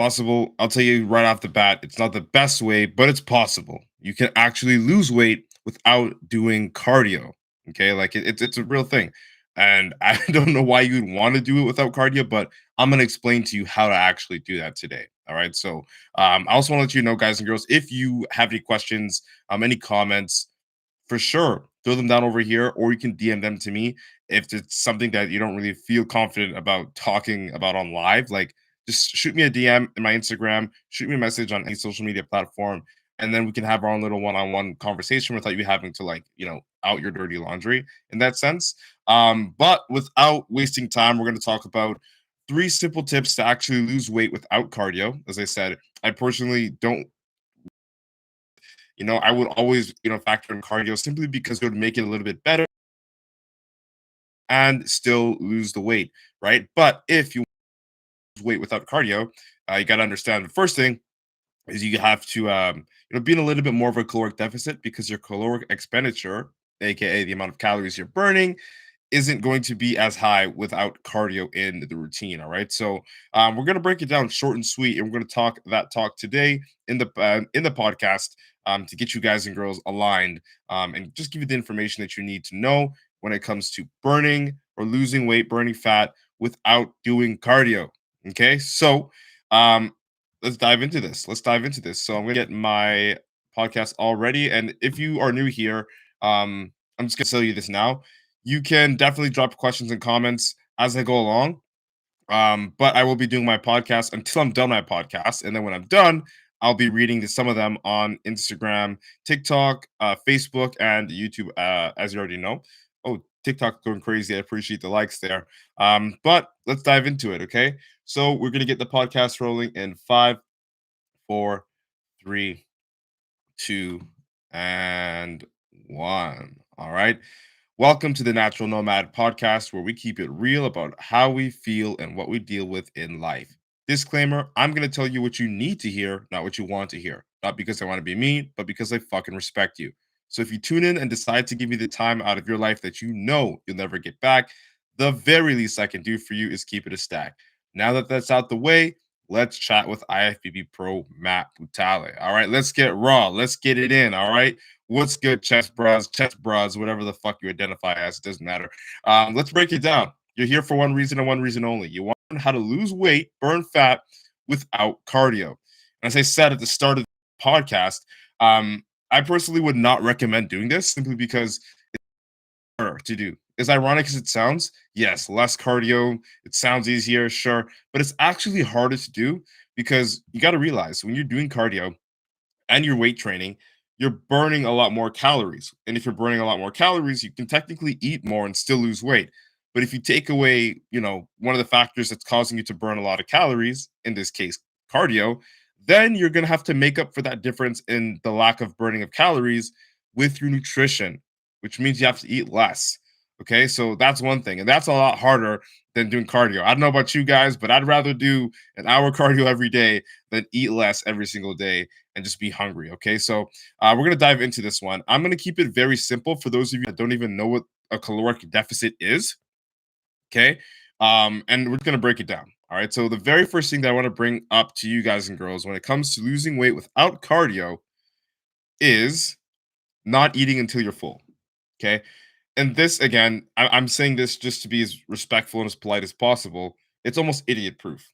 Possible. I'll tell you right off the bat, it's not the best way, but it's possible. You can actually lose weight without doing cardio. Okay, like it's a real thing, and I don't know why you'd want to do it without cardio, but I'm gonna explain to you how to actually do that today. All right. So I also want to let you know, guys and girls, if you have any questions, any comments, for sure throw them down over here, or you can DM them to me if it's something that you don't really feel confident about talking about on live. Like, just shoot me a DM in my Instagram, shoot me a message on any social media platform, and then we can have our own little one-on-one conversation without you having to, like, out your dirty laundry in that sense. But without wasting time, we're going to talk about three simple tips to actually lose weight without cardio. As I said, I personally don't, I would always, factor in cardio simply because it would make it a little bit better and still lose the weight, right? But if you lose weight without cardio, you got to understand the first thing is you have to, be in a little bit more of a caloric deficit because your caloric expenditure, aka the amount of calories you're burning, isn't going to be as high without cardio in the routine. All right, so we're going to break it down short and sweet, and we're going to talk today in the podcast, to get you guys and girls aligned, and just give you the information that you need to know when it comes to burning or losing weight, burning fat without doing cardio. Okay, so um, let's dive into this. So I'm going to get my podcast all ready, and if you are new here, I'm just going to tell you this now. You can definitely drop questions and comments as I go along. But I will be doing my podcast until I'm done my podcast. And then when I'm done, I'll be reading some of them on Instagram, TikTok, Facebook, and YouTube, as you already know. Oh, TikTok going crazy. I appreciate the likes there. But let's dive into it. Okay. So we're going to get the podcast rolling in 5, 4, 3, 2, and 1. All right. Welcome to the Natural Nomad podcast, where we keep it real about how we feel and what we deal with in life. Disclaimer: I'm going to tell you what you need to hear, not what you want to hear. Not because I want to be mean, but because I fucking respect you. So if you tune in and decide to give me the time out of your life that you know you'll never get back, the very least I can do for you is keep it a stack. Now that that's out the way, let's chat with IFBB Pro Matt Butale. All right, let's get raw. Let's get it in. All right. What's good, chest bras, whatever the fuck you identify as, it doesn't matter. Let's break it down. You're here for one reason and one reason only. You want to learn how to lose weight, burn fat without cardio. And as I said at the start of the podcast, I personally would not recommend doing this simply because it's harder to do. As ironic as it sounds, yes, less cardio, it sounds easier, sure, but it's actually harder to do because you got to realize when you're doing cardio and your weight training, you're burning a lot more calories. And if you're burning a lot more calories, you can technically eat more and still lose weight. But if you take away, one of the factors that's causing you to burn a lot of calories, in this case, cardio, then you're going to have to make up for that difference in the lack of burning of calories with your nutrition, which means you have to eat less. Okay, so that's one thing. And that's a lot harder than doing cardio. I don't know about you guys, but I'd rather do an hour cardio every day than eat less every single day and just be hungry. Okay, so we're gonna dive into this one. I'm gonna keep it very simple for those of you that don't even know what a caloric deficit is. Okay, and we're gonna break it down. All right. So the very first thing that I want to bring up to you guys and girls when it comes to losing weight without cardio is not eating until you're full. Okay, and this again, I'm saying this just to be as respectful and as polite as possible. It's almost idiot proof.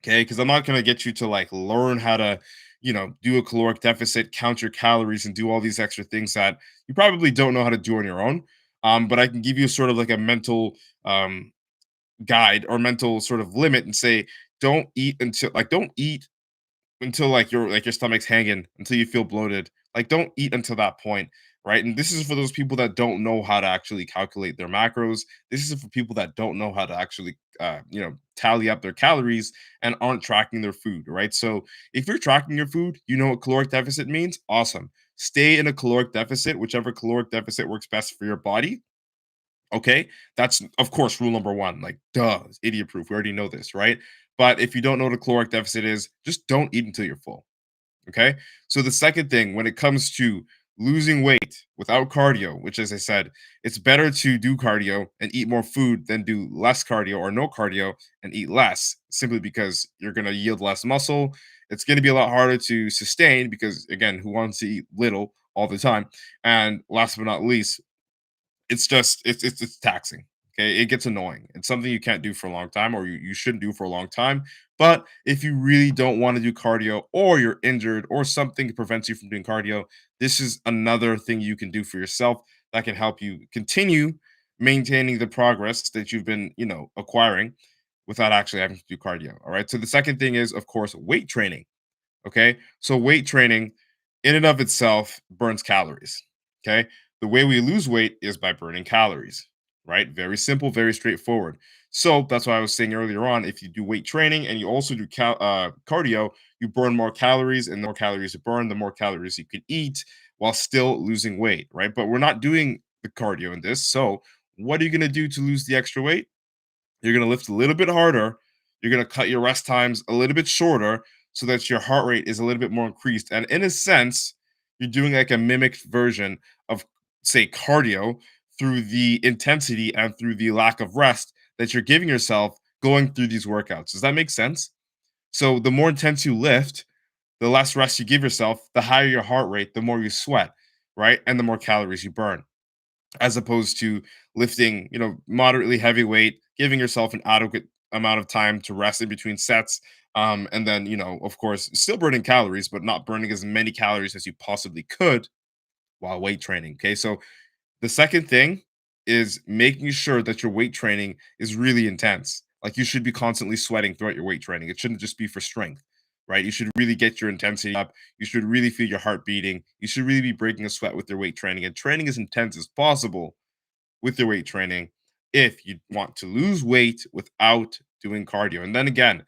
Okay, because I'm not going to get you to like learn how to, do a caloric deficit, count your calories, and do all these extra things that you probably don't know how to do on your own. But I can give you sort of like a mental guide or mental sort of limit and say, don't eat until like your stomach's hanging, until you feel bloated. Like, don't eat until that point, right? And this is for those people that don't know how to actually calculate their macros. This is for people that don't know how to actually tally up their calories and aren't tracking their food, right? So if you're tracking your food, you know what caloric deficit means. Awesome. Stay in a caloric deficit, whichever caloric deficit works best for your body. Okay, that's of course rule number one. Like, duh, it's idiot proof. We already know this, right? But if you don't know what a caloric deficit is, just don't eat until you're full. Okay. So the second thing when it comes to losing weight without cardio, which, as I said, it's better to do cardio and eat more food than do less cardio or no cardio and eat less, simply because you're going to yield less muscle. It's going to be a lot harder to sustain because, again, who wants to eat little all the time? And last but not least, it's taxing. Okay, it gets annoying. It's something you can't do for a long time, or you shouldn't do for a long time. But if you really don't want to do cardio, or you're injured, or something prevents you from doing cardio, this is another thing you can do for yourself that can help you continue maintaining the progress that you've been, acquiring without actually having to do cardio. All right. So the second thing is, of course, weight training. Okay. So weight training in and of itself burns calories. Okay. The way we lose weight is by burning calories, right? Very simple, very straightforward. So that's why I was saying earlier on, if you do weight training and you also do cardio, you burn more calories, and the more calories you burn, the more calories you can eat while still losing weight, right? But we're not doing the cardio in this. So what are you going to do to lose the extra weight? You're going to lift a little bit harder. You're going to cut your rest times a little bit shorter so that your heart rate is a little bit more increased. And in a sense, you're doing like a mimicked version of, say, cardio through the intensity and through the lack of rest that you're giving yourself going through these workouts. Does that make sense? So the more intense you lift, the less rest you give yourself, the higher your heart rate, the more you sweat, right? And the more calories you burn, as opposed to lifting, moderately heavy weight, giving yourself an adequate amount of time to rest in between sets. And then, of course, still burning calories, but not burning as many calories as you possibly could while weight training. Okay. So the second thing is making sure that your weight training is really intense. Like, you should be constantly sweating throughout your weight training. It shouldn't just be for strength, right? You should really get your intensity up. You should really feel your heart beating. You should really be breaking a sweat with your weight training, and training as intense as possible with your weight training if you want to lose weight without doing cardio. And then again,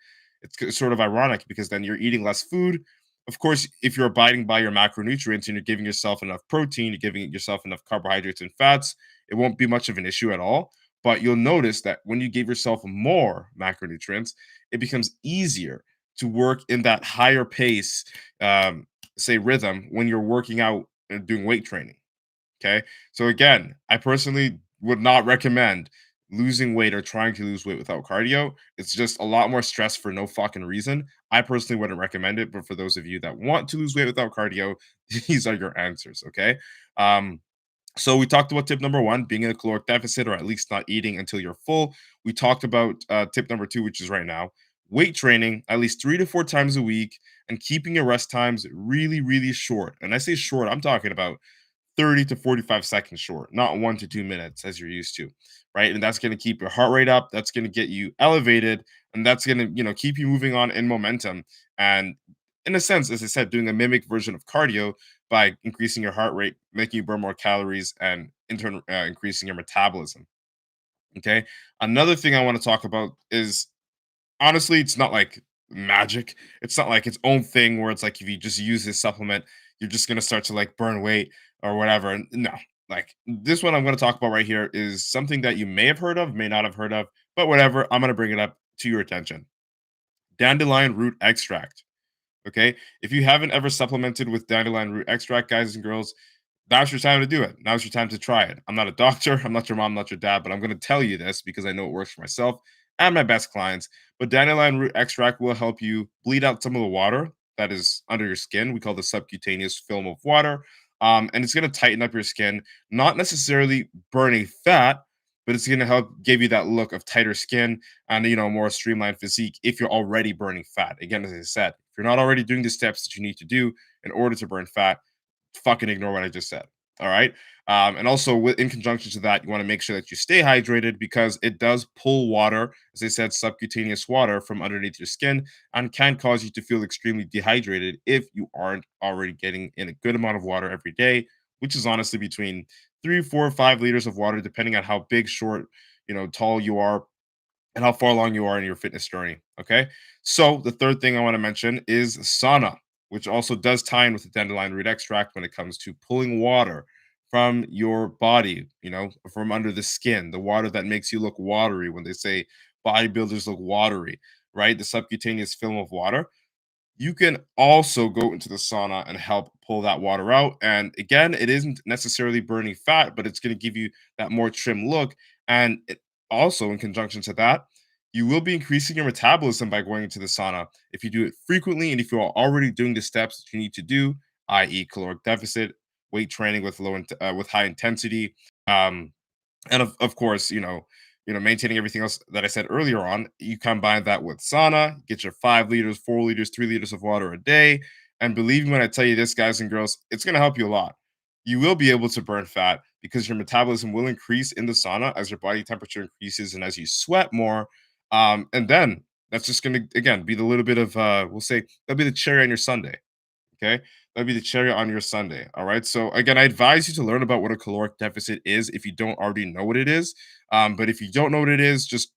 sort of ironic because then you're eating less food. Of course, if you're abiding by your macronutrients and you're giving yourself enough protein, you're giving yourself enough carbohydrates and fats, it won't be much of an issue at all. But you'll notice that when you give yourself more macronutrients, it becomes easier to work in that higher pace, say, rhythm when you're working out and doing weight training. Okay. So again, I personally would not recommend losing weight or trying to lose weight without cardio. It's just a lot more stress for no fucking reason. I personally wouldn't recommend it, but for those of you that want to lose weight without cardio, these are your answers. Okay. Um, so we talked about tip number one, being in a caloric deficit or at least not eating until you're full. We talked about tip number two, which is right now, weight training at least 3 to 4 times a week and keeping your rest times really, really short. And I say short, I'm talking about 30 to 45 seconds short, not 1 to 2 minutes as you're used to, right? And that's going to keep your heart rate up. That's going to get you elevated, and that's going to, keep you moving on in momentum. And in a sense, as I said, doing a mimic version of cardio by increasing your heart rate, making you burn more calories, and in turn, increasing your metabolism. Okay. Another thing I want to talk about is, honestly, it's not like magic. It's not like its own thing where it's like if you just use this supplement, you're just gonna start to like burn weight or whatever. No, like this one I'm gonna talk about right here is something that you may have heard of, may not have heard of, but whatever. I'm gonna bring it up to your attention. Dandelion root extract. Okay. If you haven't ever supplemented with dandelion root extract, guys and girls, now's your time to do it. Now's your time to try it. I'm not a doctor. I'm not your mom, not your dad, but I'm going to tell you this because I know it works for myself and my best clients. But dandelion root extract will help you bleed out some of the water that is under your skin. We call the subcutaneous film of water. And it's going to tighten up your skin, not necessarily burning fat, but it's going to help give you that look of tighter skin and, more streamlined physique if you're already burning fat. Again, as I said, if you're not already doing the steps that you need to do in order to burn fat, fucking ignore what I just said. All right. And also, in conjunction to that, you want to make sure that you stay hydrated because it does pull water, as I said, subcutaneous water from underneath your skin, and can cause you to feel extremely dehydrated if you aren't already getting in a good amount of water every day, which is honestly between 3, 4, 5 liters of water, depending on how big, short, tall you are and how far along you are in your fitness journey. Okay. So the third thing I want to mention is sauna, which also does tie in with the dandelion root extract when it comes to pulling water from your body, from under the skin, the water that makes you look watery when they say bodybuilders look watery, right? The subcutaneous film of water. You can also go into the sauna and help pull that water out. And again, it isn't necessarily burning fat, but it's going to give you that more trim look. And it also, in conjunction to that, you will be increasing your metabolism by going into the sauna if you do it frequently and if you are already doing the steps that you need to do, i.e., caloric deficit, weight training with with high intensity, um, and of course, maintaining everything else that I said earlier on. You combine that with sauna, get your 5 liters, 4 liters, 3 liters of water a day, and believe me when I tell you this, guys and girls, it's going to help you a lot. You will be able to burn fat because your metabolism will increase in the sauna as your body temperature increases and as you sweat more. And then that's just going to again be the little bit of we'll say that'll be the cherry on your Sunday. Okay. That'd be the cherry on your Sunday. All right. So again, I advise you to learn about what a caloric deficit is if you don't already know what it is. But if you don't know what it is, just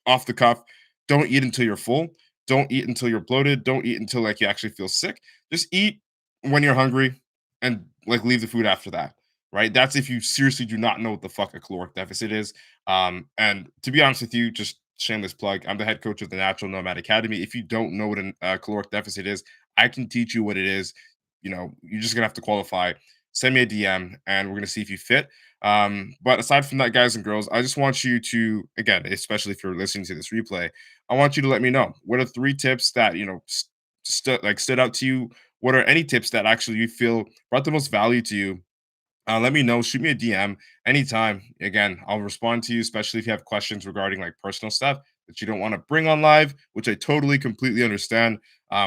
off the cuff, don't eat until you're full. Don't eat until you're bloated. Don't eat until like you actually feel sick. Just eat when you're hungry and like leave the food after that. Right. That's if you seriously do not know what the fuck a caloric deficit is. And to be honest with you, just shameless plug. I'm the head coach of the Natural Nomad Academy. If you don't know what a caloric deficit is, I can teach you what it is. You're just gonna have to qualify. Send me a DM, and we're gonna see if you fit. But aside from that, guys and girls, I just want you to, again, especially if you're listening to this replay, I want you to let me know what are 3 tips that stood out to you. What are any tips that actually you feel brought the most value to you? Let me know. Shoot me a DM anytime. Again, I'll respond to you, especially if you have questions regarding like personal stuff that you don't want to bring on live, which I totally, completely understand.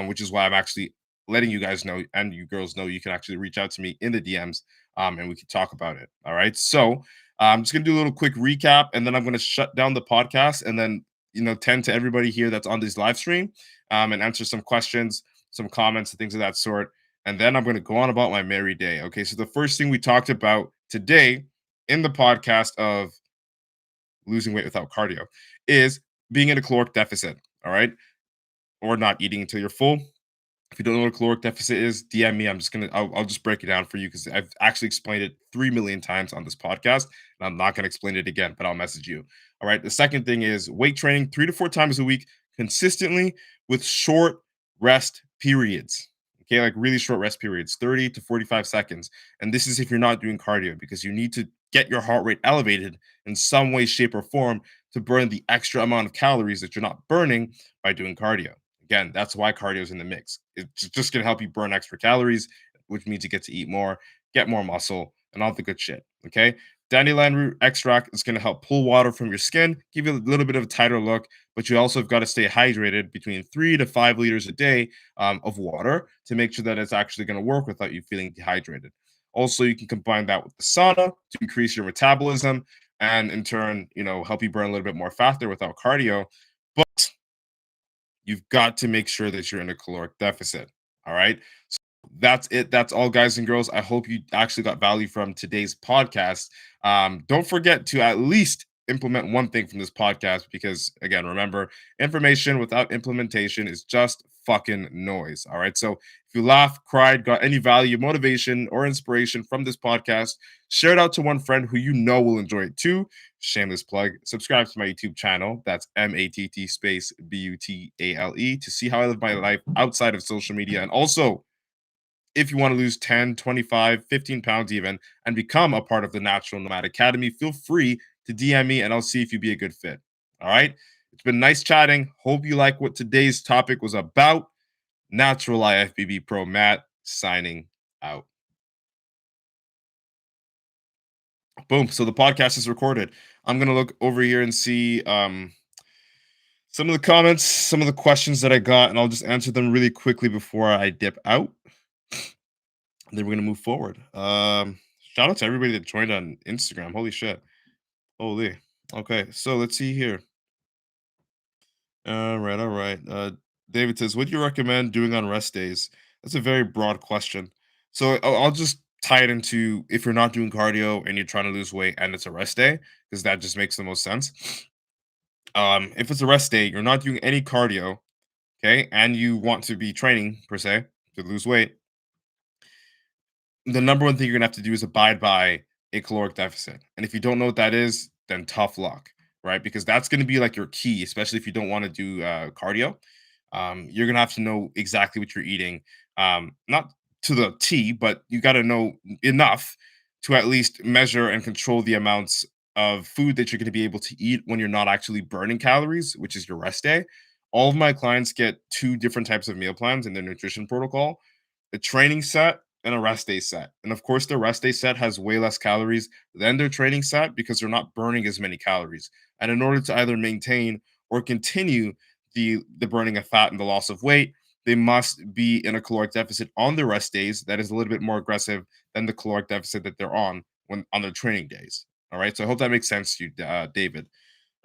Which is why I'm actually letting you guys know and you girls know you can actually reach out to me in the DMs, and we can talk about it. All right. So I'm just gonna do a little quick recap, and then I'm gonna shut down the podcast, and then tend to everybody here that's on this live stream, and answer some questions, some comments, and things of that sort, and then I'm going to go on about my merry day. Okay, so the first thing we talked about today in the podcast of losing weight without cardio is being in a caloric deficit. All right, or not eating until you're full. If you don't know what a caloric deficit is, DM me. I'll just break it down for you because I've actually explained it 3 million times on this podcast, and I'm not going to explain it again. But I'll message you. All right. The second thing is weight training 3 to 4 times a week consistently with short rest periods. Okay, like really short rest periods, 30 to 45 seconds. And this is if you're not doing cardio because you need to get your heart rate elevated in some way, shape, or form to burn the extra amount of calories that you're not burning by doing cardio. Again, that's why cardio is in the mix. It's just going to help you burn extra calories, which means you get to eat more, get more muscle, and all the good shit. Okay. Dandelion root extract is going to help pull water from your skin, give you a little bit of a tighter look, but you also have got to stay hydrated between 3 to 5 liters a day of water to make sure that it's actually going to work without you feeling dehydrated. Also, you can combine that with the sauna to increase your metabolism and in turn, help you burn a little bit more fat there without cardio. But you've got to make sure that you're in a caloric deficit. All right. So that's it. That's all, guys and girls. I hope you actually got value from today's podcast. Don't forget to at least implement one thing from this podcast because, again, remember, information without implementation is just fucking noise. All right. So if you laugh, cried, got any value, motivation, or inspiration from this podcast, share it out to one friend who you know will enjoy it too. Shameless plug. Subscribe to my YouTube channel. That's MATT space BUTALE to see how I live my life outside of social media. And also, if you want to lose 10, 25, 15 pounds even, and become a part of the Natural Nomad Academy, feel free to DM me and I'll see if you'd be a good fit. All right. It's been nice chatting. Hope you like what today's topic was about. Natural IFBB Pro Matt signing out. Boom. So the podcast is recorded. I'm gonna look over here and see some of the comments, some of the questions that I got, and I'll just answer them really quickly before I dip out. And then we're gonna move forward. Shout out to everybody that joined on Instagram. Holy shit. Holy. Okay, so let's see here. All right, all right. David says, "What do you recommend doing on rest days?" That's a very broad question. So I'll just tie it into if you're not doing cardio and you're trying to lose weight and it's a rest day, because that just makes the most sense. If it's a rest day, you're not doing any cardio, okay, and you want to be training per se to lose weight, the number one thing you're gonna have to do is abide by a caloric deficit. And if you don't know what that is, then tough luck, right? Because that's gonna be like your key, especially if you don't want to do cardio. You're gonna have to know exactly what you're eating, not to the T, but you got to know enough to at least measure and control the amounts of food that you're going to be able to eat when you're not actually burning calories, which is your rest day. All of my clients get two different types of meal plans in their nutrition protocol: a training set and a rest day set. And of course, the rest day set has way less calories than their training set because they're not burning as many calories. And in order to either maintain or continue the burning of fat and the loss of weight, they must be in a caloric deficit on their rest days that is a little bit more aggressive than the caloric deficit that they're on when on their training days. All right. So I hope that makes sense to you, David.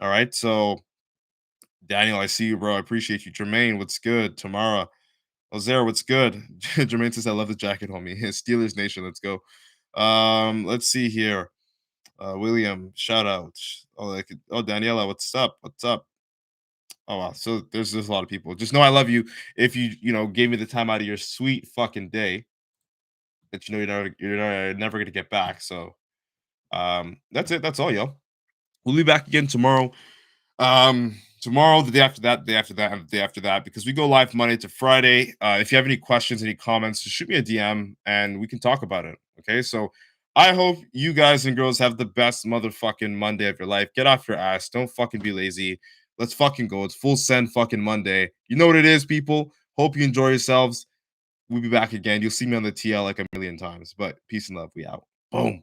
All right. So Daniel, I see you, bro. I appreciate you. Jermaine, what's good? Tamara, Ozera, what's good? Jermaine says, I love the jacket, homie. Steelers Nation, let's go. Let's see here. William, shout out. Oh, Daniela, what's up? What's up? Oh wow. So there's a lot of people. Just know I love you. If you gave me the time out of your sweet fucking day that you're never gonna get back. So that's it. That's all, yo. We'll be back again tomorrow. Tomorrow, the day after that, the day after that, and the day after that, because we go live Monday to Friday. If you have any questions, any comments, just shoot me a DM and we can talk about it. Okay. So I hope you guys and girls have the best motherfucking Monday of your life. Get off your ass. Don't fucking be lazy. Let's fucking go. It's full send fucking Monday. You know what it is, people. Hope you enjoy yourselves. We'll be back again. You'll see me on the TL like a million times. But peace and love. We out. Boom.